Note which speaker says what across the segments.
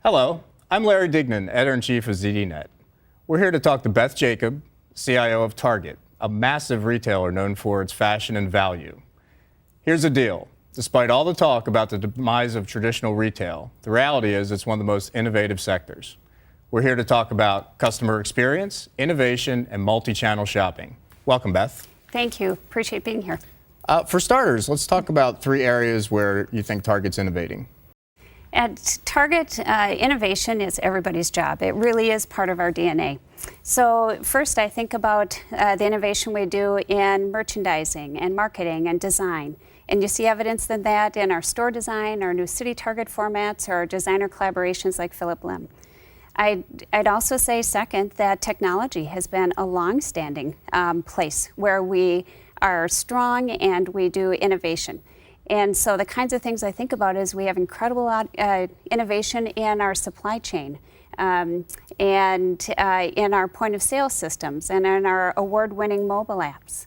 Speaker 1: Hello, I'm Larry Dignan, Editor-in-Chief of ZDNet. We're here to talk to Beth Jacob, CIO of Target, a massive retailer known for its fashion and value. Here's the deal. Despite all the talk about the demise of traditional retail, the reality is it's one of the most innovative sectors. We're here to talk about customer experience, innovation, and multi-channel shopping. Welcome, Beth.
Speaker 2: Thank you. Appreciate being here.
Speaker 1: For starters, let's talk about 3 areas where you think Target's innovating.
Speaker 2: At Target, innovation is everybody's job. It really is part of our DNA. So first, I think about the innovation we do in merchandising and marketing and design. And you see evidence of that in our store design, our new City Target formats, or our designer collaborations like Philip Lim. I'd also say, second, that technology has been a long-standing place where we are strong and we do innovation. And so the kinds of things I think about is we have incredible innovation in our supply chain and in our point of sale systems and in our award-winning mobile apps.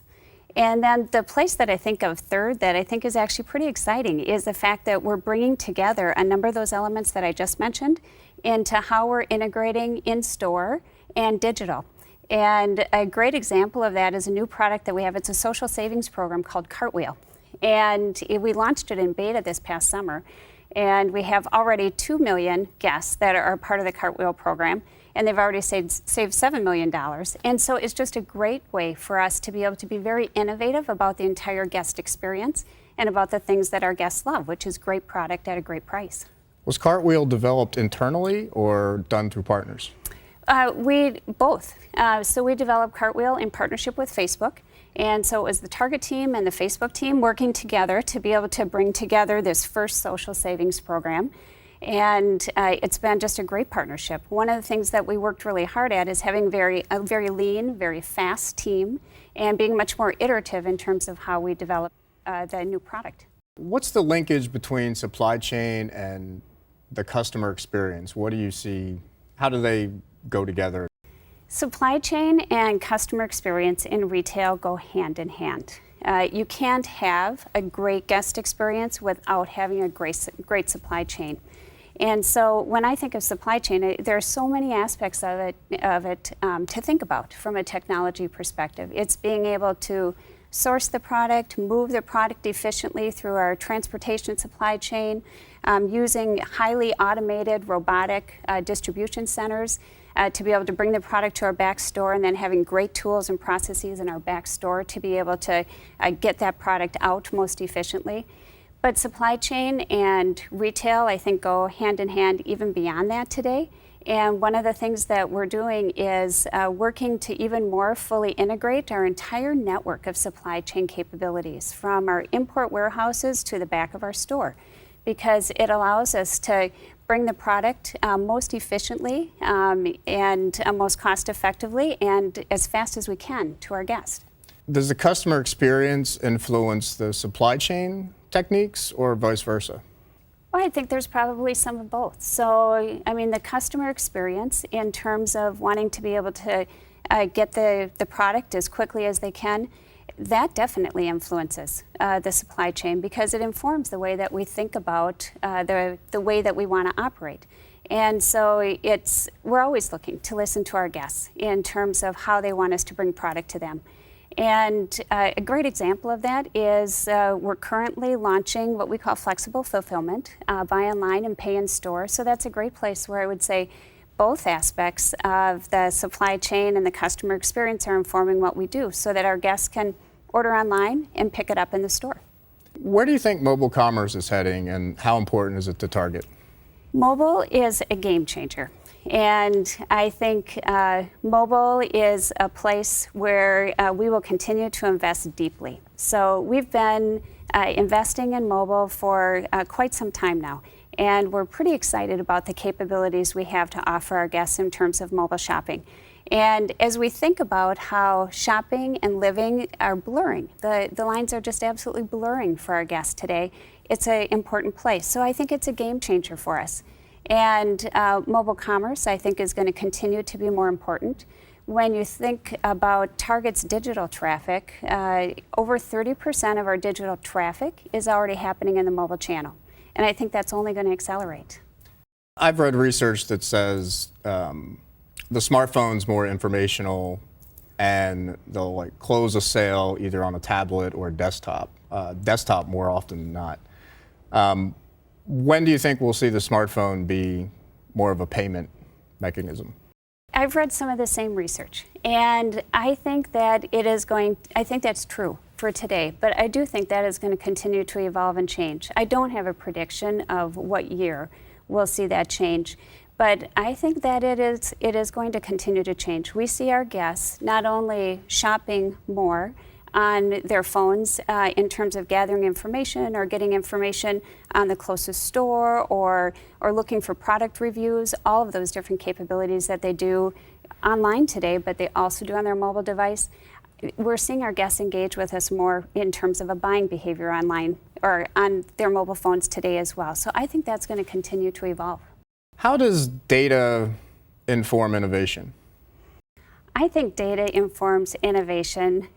Speaker 2: And then the place that I think of third that I think is actually pretty exciting is the fact that we're bringing together a number of those elements that I just mentioned into how we're integrating in-store and digital. And a great example of that is a new product that we have. It's a social savings program called Cartwheel. And we launched it in beta this past summer. And we have already 2 million guests that are part of the Cartwheel program. And they've already saved $7 million. And so it's just a great way for us to be able to be very innovative about the entire guest experience and about the things that our guests love, which is great product at a great price.
Speaker 1: Was Cartwheel developed internally or done through partners?
Speaker 2: Both. So we developed Cartwheel in partnership with Facebook. And so it was the Target team and the Facebook team working together to be able to bring together this first social savings program. And it's been just a great partnership. One of the things that we worked really hard at is having a very lean, very fast team and being much more iterative in terms of how we develop the new product.
Speaker 1: What's the linkage between supply chain and the customer experience? What do you see? How do they go together?
Speaker 2: Supply chain and customer experience in retail go hand in hand. You can't have a great guest experience without having a great supply chain. And so when I think of supply chain, there are so many aspects of it to think about from a technology perspective. It's being able to source the product, move the product efficiently through our transportation supply chain, using highly automated robotic distribution centers to be able to bring the product to our back store, and then having great tools and processes in our back store to be able to get that product out most efficiently. But supply chain and retail, I think, go hand in hand even beyond that today. And one of the things that we're doing is working to even more fully integrate our entire network of supply chain capabilities from our import warehouses to the back of our store, because it allows us to bring the product most efficiently and most cost effectively and as fast as we can to our guests.
Speaker 1: Does the customer experience influence the supply chain techniques or vice versa?
Speaker 2: Well, I think there's probably some of both. So, I mean, the customer experience in terms of wanting to be able to get the product as quickly as they can, that definitely influences the supply chain because it informs the way that we think about the way that we want to operate. And so we're always looking to listen to our guests in terms of how they want us to bring product to them. And a great example of that is we're currently launching what we call flexible fulfillment, buy online and pay in store. So that's a great place where I would say both aspects of the supply chain and the customer experience are informing what we do so that our guests can order online and pick it up in the store.
Speaker 1: Where do you think mobile commerce is heading, and how important is it to Target?
Speaker 2: Mobile is a game changer. And I think mobile is a place where we will continue to invest deeply. So we've been investing in mobile for quite some time now. And we're pretty excited about the capabilities we have to offer our guests in terms of mobile shopping. And as we think about how shopping and living are blurring, the lines are just absolutely blurring for our guests today, it's an important place. So I think it's a game changer for us. And mobile commerce, I think, is going to continue to be more important. When you think about Target's digital traffic, over 30% of our digital traffic is already happening in the mobile channel. And I think that's only going to accelerate.
Speaker 1: I've read research that says the smartphone's more informational, and they'll like close a sale either on a tablet or a desktop. Desktop more often than not. When do you think we'll see the smartphone be more of a payment mechanism?
Speaker 2: I've read some of the same research, and I think that I think that's true for today, but I do think that is going to continue to evolve and change. I don't have a prediction of what year we'll see that change, but I think that it is going to continue to change. We see our guests not only shopping more on their phones in terms of gathering information or getting information on the closest store or looking for product reviews, all of those different capabilities that they do online today, but they also do on their mobile device. We're seeing our guests engage with us more in terms of a buying behavior online or on their mobile phones today as well. So I think that's going to continue to evolve.
Speaker 1: How does data inform innovation?
Speaker 2: I think data informs innovation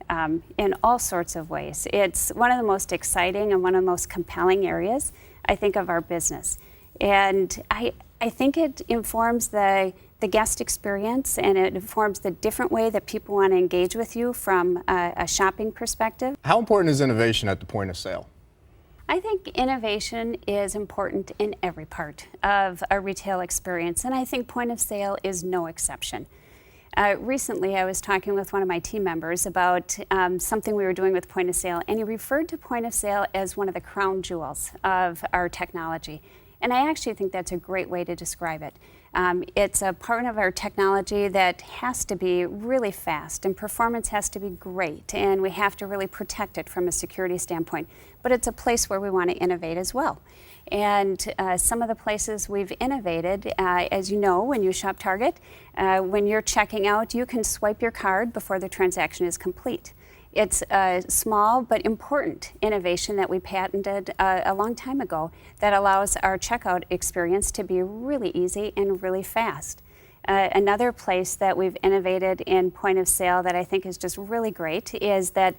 Speaker 2: in all sorts of ways. It's one of the most exciting and one of the most compelling areas, I think, of our business. And I think it informs the guest experience, and it informs the different way that people want to engage with you from a shopping perspective.
Speaker 1: How important is innovation at the point of sale?
Speaker 2: I think innovation is important in every part of a retail experience, and I think point of sale is no exception. Recently, I was talking with one of my team members about something we were doing with point of sale, and he referred to point of sale as one of the crown jewels of our technology. And I actually think that's a great way to describe it. It's a part of our technology that has to be really fast, and performance has to be great, and we have to really protect it from a security standpoint. But it's a place where we want to innovate as well. And some of the places we've innovated, as you know, when you shop Target, when you're checking out, you can swipe your card before the transaction is complete. It's a small but important innovation that we patented a long time ago that allows our checkout experience to be really easy and really fast. Another place that we've innovated in point of sale that I think is just really great is that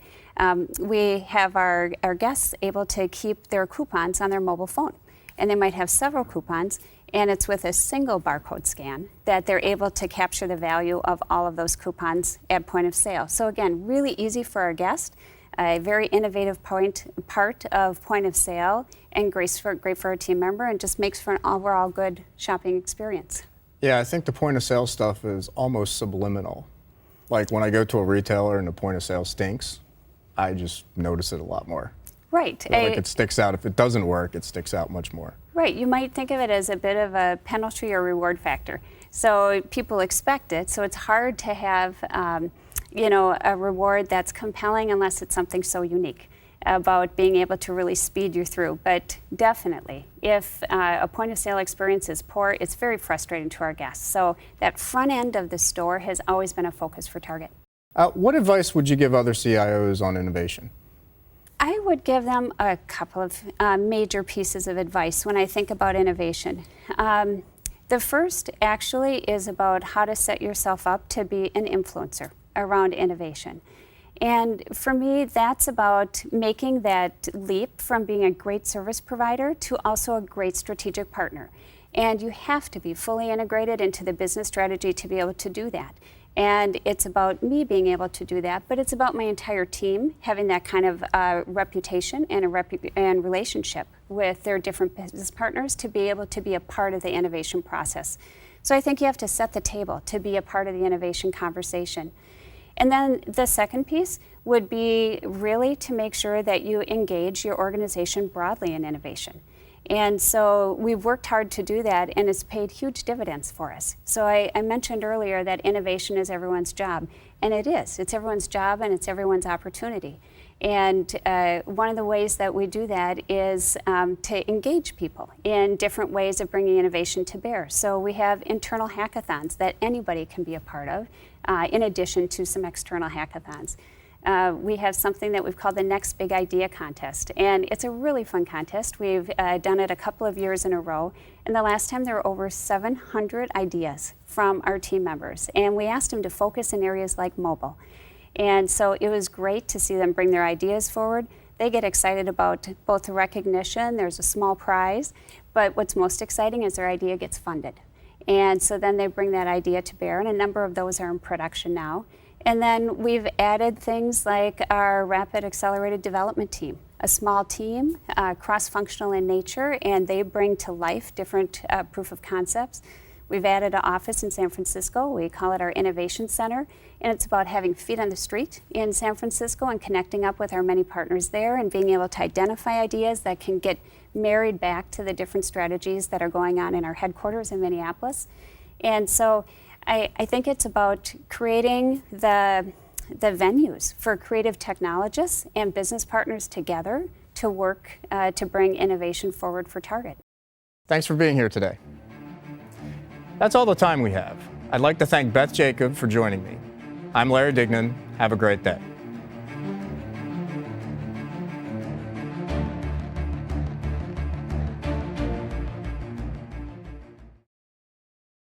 Speaker 2: we have our guests able to keep their coupons on their mobile phone. And they might have several coupons, and it's with a single barcode scan that they're able to capture the value of all of those coupons at point of sale. So again, really easy for our guest, a very innovative part of point of sale, and great for our team member, and just makes for an overall good shopping experience.
Speaker 1: Yeah, I think the point of sale stuff is almost subliminal. Like when I go to a retailer and the point of sale stinks, I just notice it a lot more.
Speaker 2: Right.
Speaker 1: Like it sticks out. If it doesn't work, it sticks out much more.
Speaker 2: Right. You might think of it as a bit of a penalty or reward factor. So people expect it. So it's hard to have, a reward that's compelling unless it's something so unique about being able to really speed you through. But definitely, if a point of sale experience is poor, it's very frustrating to our guests. So that front end of the store has always been a focus for Target.
Speaker 1: What advice would you give other CIOs on innovation?
Speaker 2: I would give them a couple of major pieces of advice when I think about innovation. The first actually is about how to set yourself up to be an influencer around innovation. And for me, that's about making that leap from being a great service provider to also a great strategic partner. And you have to be fully integrated into the business strategy to be able to do that. And it's about me being able to do that, but it's about my entire team having that kind of reputation and relationship with their different business partners to be able to be a part of the innovation process. So I think you have to set the table to be a part of the innovation conversation. And then the second piece would be really to make sure that you engage your organization broadly in innovation. And so we've worked hard to do that, and it's paid huge dividends for us. So I mentioned earlier that innovation is everyone's job, and it is. It's everyone's job, and it's everyone's opportunity. And one of the ways that we do that is to engage people in different ways of bringing innovation to bear. So we have internal hackathons that anybody can be a part of, in addition to some external hackathons. We have something that we've called the Next Big Idea Contest, and it's a really fun contest. We've done it a couple of years in a row, and the last time there were over 700 ideas from our team members, and we asked them to focus in areas like mobile. And so it was great to see them bring their ideas forward. they get excited about both the recognition, there's a small prize, but what's most exciting is their idea gets funded. And so then they bring that idea to bear, and a number of those are in production now. And then we've added things like our Rapid Accelerated Development Team, a small team, cross-functional in nature, and they bring to life different proof of concepts. We've added an office in San Francisco. We call it our Innovation Center, and it's about having feet on the street in San Francisco and connecting up with our many partners there and being able to identify ideas that can get married back to the different strategies that are going on in our headquarters in Minneapolis. And so I think it's about creating the venues for creative technologists and business partners together to work to bring innovation forward for Target.
Speaker 1: Thanks for being here today. That's all the time we have. I'd like to thank Beth Jacob for joining me. I'm Larry Dignan. Have a great day.